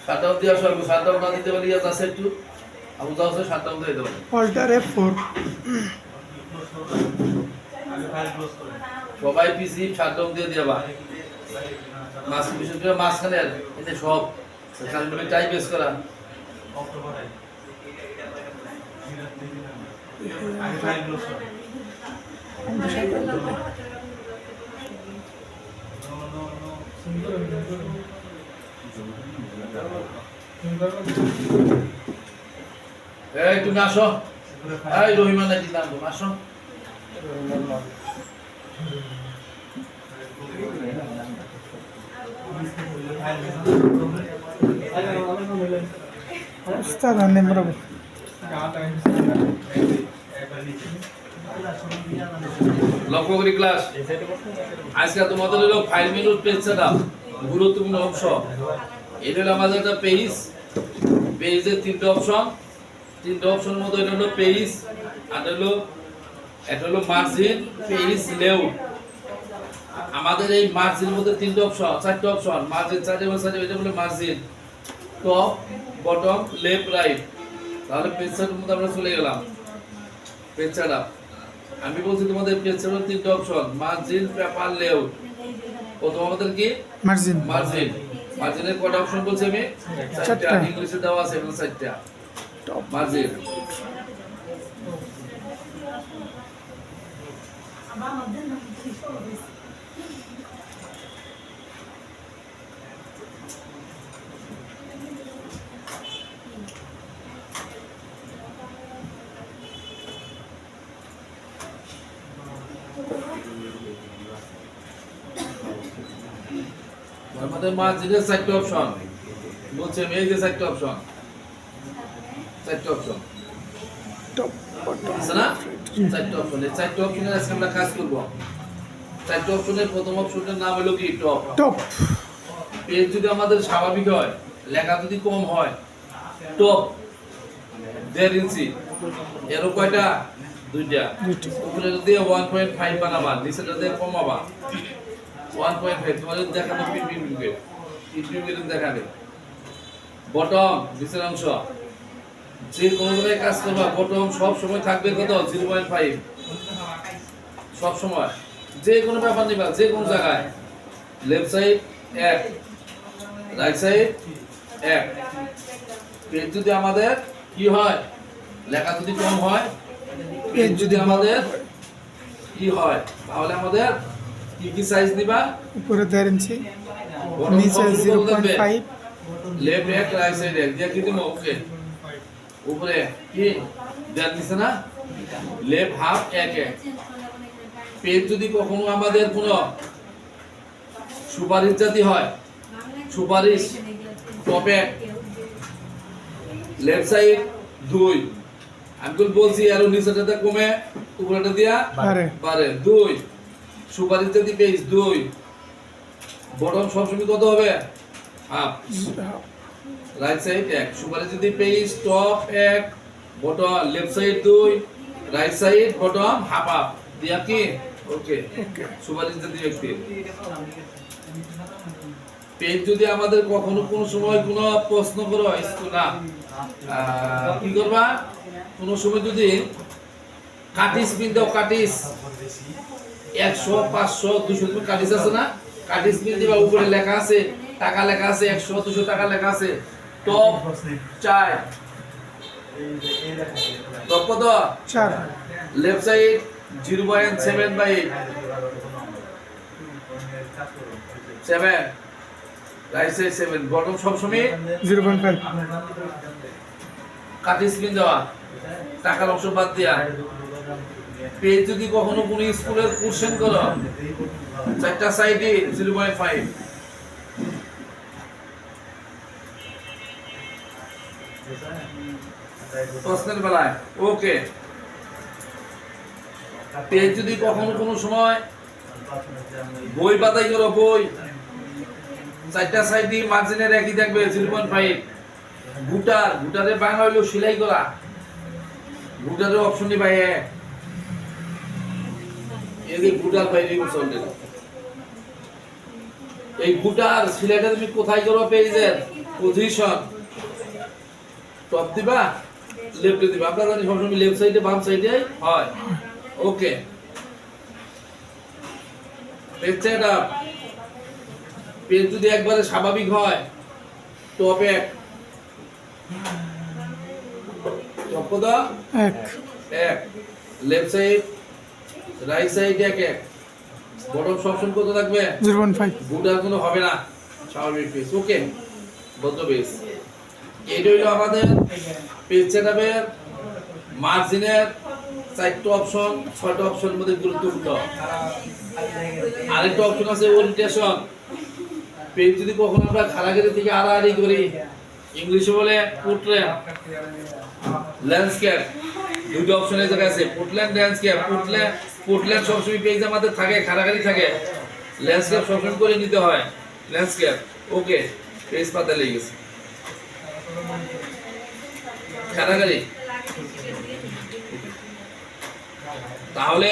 Shutdown দিয়ে আসো, shutdown না দিতে পারি আছে একটু আবু দাও শাটডাউন দিয়ে দাও। অল্টার F4 সবাই পিসি শাটডাউন দিয়ে দিবা। মাস বিশেষ করে মাঝখানে এতে সব কারেন্ট টাইপ বেস করা এই তুমি আসো, এই রহিমান নাকি নাম তুমি আসো। উস্তাদ আনেম রব লক্ষ্য করি ক্লাস আজকে তোমাদের হলো ফাইল মেনুর পেজ সেটআপ গুরুত্বপূর্ণ অংশ। এটা হলো আমাদের একটা পেজ, পেজের তিনটা অপশনের মধ্যে এটা হলো পেজ, আর এটা হলো মার্জিন, পেজ, লেআউট। আমাদের এই মার্জিনের মধ্যে তিনটা অপশন, চারটা অপশন, মার্জিন চারটে এটা হলো margin, top, bottom, left, right. তাহলে পেজ সেটআপের মধ্যে আমরা চলে গেলাম। পেজ সেটআপ আমি বলছি তোমাদের পেজ সেটআপের তিনটা অপশন, মার্জিন, পেপার, লেআউট। প্রথম আমাদের কি মার্জিন মার্জিনের কয়টা অপশন বলছি আমি? চারটা। ইংলিশে দেওয়া আছে এখানে চারটা মার্জিন। আমাদের মার্জিনের চারটা অপশন বলছি আমি, এই যে চারটা অপশন টপ বটম আছে না? চারটা অপশন, এই চারটা অপশনে আজকে আমরা কাজ করব। চারটা অপশনের প্রথম অপশনটার নাম হলো কি? টপ। পেজ যদি আমাদের স্বাভাবিক হয়, লেখা যদি কম হয়, টপ 1.5 ইঞ্চি, এরও কয়টা? দুইটা। উপরে যদি 1.5 বানাবা, নিচেটা দিয়ে কমাবা 1.5, তোমার দেখাবো প্রিভিউ দেখাবে। বটম নিচের অংশ, যে কোনো জায়গায় কাজ করবা বটম সব সময় থাকবে কত? 0.5 সব সময়। যে কোনো ব্যাপার নিবা, যে কোনো জায়গায় left side 1, right side 1। Page যদি আমাদের কি হয়, লেখা যদি কম হয়, পেজ যদি আমাদের কি হয়, তাহলে আমাদের কি সাইজ নিবা? উপরে 1.5 ইঞ্চি, নিচে 0.5, লেফট 1, রাইট সাইড 1 দিয়ে কি দিমু? ওকে, উপরে কি দেন দিছে না? লেফট হাফ 1 পেজ যদি কখনো আমাদের কোনো সুপারিশ জাতি হয়, সুপারিশ টপ 1, লেফট সাইড 2, আমি বলছি আরো নিচেটাতে কমে উপরেটা দিয়া পারে 2, সুপারিশ জাতি পেজ 2, বটম সবসময় কত হবে? হাফ, রাইট সাইড 1, সুপারিশ যদি page top 1, bottom left side 2, right side bottom half half দিয়া কি? ওকে, সুপারিশ যদি ব্যক্তি। পেজ যদি আমাদের কখনো কোনো সময় কোনো প্রশ্ন করো না, কি করবা? কোনো সময় যদি কাটিস পিন দাও, কাটিস 100, 500, 200 তুমি কাটিস আছে না? কাটিস পিন দিবা, উপরে লেখা আছে টাকা লেখা আছে, 100, 200 টাকা লেখা আছে। টপ 4, টপ কত? 4, left side 0.7/8, 7, right side 7, bottom সব সময় 0.5, কাটি স্ক্রিন দেওয়া, টাকার অংশ বাদ দিয়া। পেজ যদি কখনো কোনো স্কুলের কোশ্চেন করো, চারটা সাইডে 0.5, প্রশ্নের বেলায় ওকে। পেজ যদি কখনো কোনো সময় বই বাতাই করো, বই চারটা সাইডে মার্জিনের একই থাকবে 0.5। গুটারের বাংলা হইলো সেলাই করা, গুটারের অপশন নি ভাই এই যে গুটার বাইরে চলতে এই গুটার সিলেক্টটা তুমি কোথায় করো পেজের পজিশন টপ দিবা লেফটে দিবা আমরা জানি সবসময় লেফট সাইডে বাম সাইডে হয় okay page set up page যদি একবারে স্বাভাবিক হয় টপ এক টপ দা এক এক লেফট সাইড রাইট সাইড এক এক বটম সবসময় কত থাকবে 0.5 বুটার কোনো হবে না স্বাভাবিক পেজ ওকে বদ্ধ পেজ এইটা হলো আমাদের পেজ সেটআপের মার্জিনের 4টা অপশন 6টা অপশনের মধ্যে গুরুত্বপূর্ণ আরেকটা অপশন আছে ওরিয়েন্টেশন পেজ যদি কখনো আমরা খাড়াগিরি থেকে আড়াআড়ি করি ইংলিশে বলে পোর্ট্রেট ল্যান্ডস্কেপ দুটো অপশন এই জায়গায় আছে পোর্টল্যান্ড ল্যান্ডস্কেপ পোর্টল্যান্ড সবসময় পেজ আমাদের থাকে খাড়াগিরি থাকে ল্যান্ডস্কেপ সবসময় করে নিতে হয় ল্যান্ডস্কেপ ওকে পেজ পাতা লেগে গেছে খাড়াগিরি তাহলে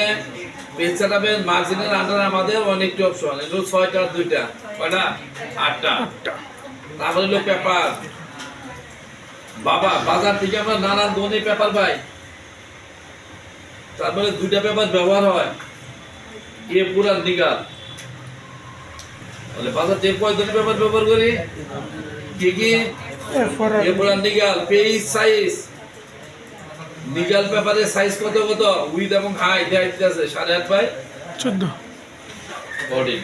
পেজ সেটআপের মার্জিনের আন্ডারে আমাদের অনেকটি অপশন এগুলো 6টা আর 2টা কয়টা 8টা তারপরে হলো পেপার বাবা বাজার থেকে আমরা নানান ধরনের পেপার পাই তারপরে 2টা পেপার ব্যবহার হয় এ পুরা নিগাল বলে বাজার থেকে কয় ধরনের পেপার ব্যবহার করি কি কি এ পুরা নিগাল পেজ সাইজ নিগাল পেপারের সাইজ কত কত উইথ এবং হাইট হাইট আছে 8.5 বাই 14 14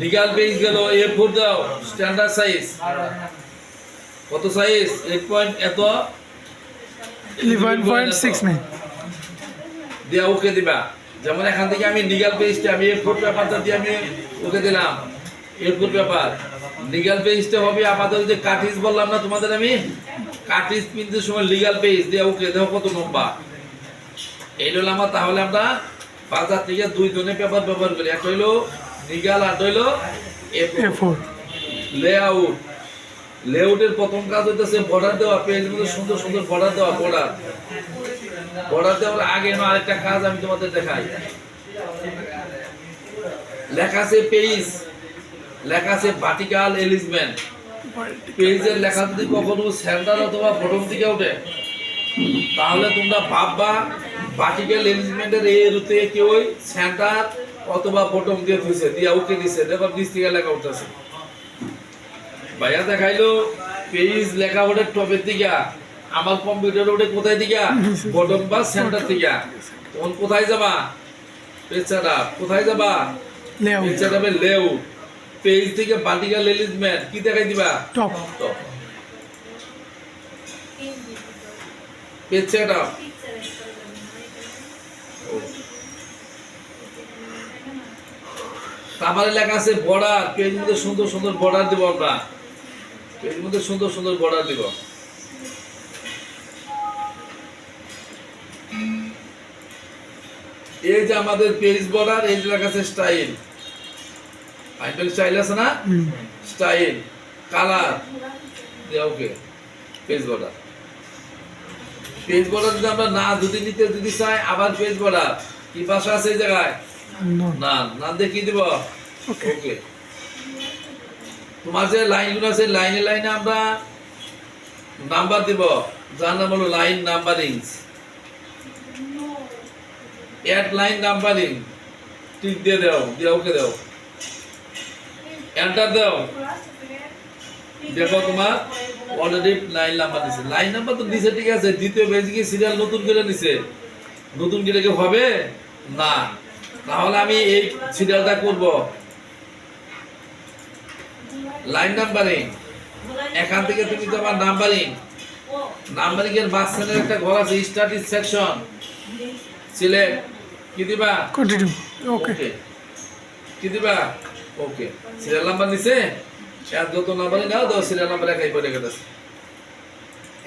নিগাল পেজ গেল A4 দাও স্ট্যান্ডার্ড সাইজ কত সাইজ 8 পয়েন্ট এত 11.69 দিয়া ওকে দিবা যেমন এখান থেকে আমি নিগাল পেজটা আমি A4 পেপারটা দিয়ে আমি ওকে দিলাম A4 পেপার লিগ্যাল পেজটা হবে আমাদের যে কাটিস বললাম না তোমাদের আমি কাটিস পিনতে সময় লিগ্যাল পেজ দিয়ে ওকে দেখো কত লম্বা এই হলো আমার তাহলে আমরা বাজার থেকে দুই ধরনের পেপার ব্যবহার করি একটা হলো লিগ্যাল আর হলো A4 লেআউট লেআউটের প্রথম কাজ হইতেছে বর্ডার দেওয়া পেজের মধ্যে সুন্দর সুন্দর বর্ডার দেওয়া বর্ডার দেওয়ার আগে না আরেকটা কাজ আমি তোমাদের দেখাই লেখা আছে পেজ লেখা আছে ভার্টিক্যাল এলিজমেন্ট পেজের লেখা যদি কখনো সেন্টার অথবা বটম দিকে ওঠে তাহলে তোমরা ভাববা ভার্টিক্যাল এলিজমেন্টের এই রুতে কেউ সেন্টার অথবা বটম দিয়ে থইছে দিয়া ওকে দিছে দেখো নিচ থেকে লেখা উঠতেছে ভাইয়া দেখাইলো পেজ লেখা ওঠে টপের দিকে আমার কম্পিউটারে ওঠে কোথায় দিকে বটম বা সেন্টার থেকে তখন কোথায় যাবা পেজ সেটআপ কোথায় যাবা পেজ সেটআপের লেআউট পেজ থেকে ভার্টিক্যাল এলিজমেন্ট কি দেখাই দিবা টপ পেজ সেটআপ তারপরে লেখা আছে বর্ডার পেজ মধ্যে সুন্দর সুন্দর বর্ডার দেব আমরা পেজ মধ্যে সুন্দর সুন্দর বর্ডার দেব এই যে আমাদের পেজ বর্ডার এই যে লেখা আছে স্টাইল আইটেল স্টাইল আছে না স্টাইল কালার দেয়া ওকে পেজ বর্ডার যদি আমরা না যদি নিতে যদি চাই আবার পেজ বর্ডার কি ভাষা আছে এই জায়গায় না না দিয়ে কি দিব ওকে তোমার যে লাইনগুলো আছে লাইনে লাইনে আমরা নাম্বার দিব যার নাম হলো line numbering add line numbering tick দিয়ে দাও দিয়ে ওকে দাও এন্টার দাও দেখো তোমার অলরেডি লাইন নাম্বার দিছে লাইন নাম্বার তো দিছে ঠিক আছে দ্বিতীয় পেজে কি সিরিয়াল নতুন করে নিছে নতুন করে কি হবে না তাহলে আমি এই সিরিয়ালটা করব লাইন নাম্বারিং এখান থেকে তুমি তোমার নাম্বারিং এর মাঝখানে একটা ঘর আছে স্ট্যাটিক সেকশন সিলেক্ট কি দিবা কন্টিনিউ ওকে কি দিবা ওকে সিরিয়াল নাম্বার নিছে আর যত নাম্বারই নাও দাও সিরিয়াল নাম্বার একাই পড়ে গেছে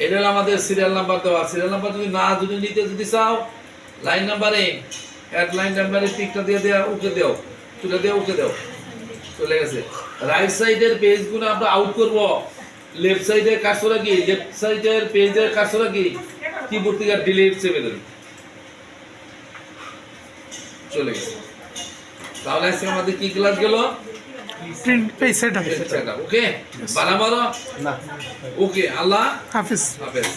এটা হলো আমাদের সিরিয়াল নাম্বার দেওয়া সিরিয়াল নাম্বার যদি না যদি নিতে যদি চাও লাইন নাম্বারে অ্যাড লাইন নাম্বারে টিকটা দিয়ে দেয়া ওকে দাও তুলে দাও ওকে দাও চলে গেছে রাইট সাইডের পেজগুলো আমরা আউট করব লেফট সাইডের কার্সর কি লেফট সাইডের পেজের কার্সর কি কিবোর্ড থেকে ডিলিট চেপে দেন চলে গেছে তাহলে আজকে আমাদের কি ক্লাস গেল? Print page set up okay বালা মারো না ওকে আল্লাহ হাফিজ হাফেজ।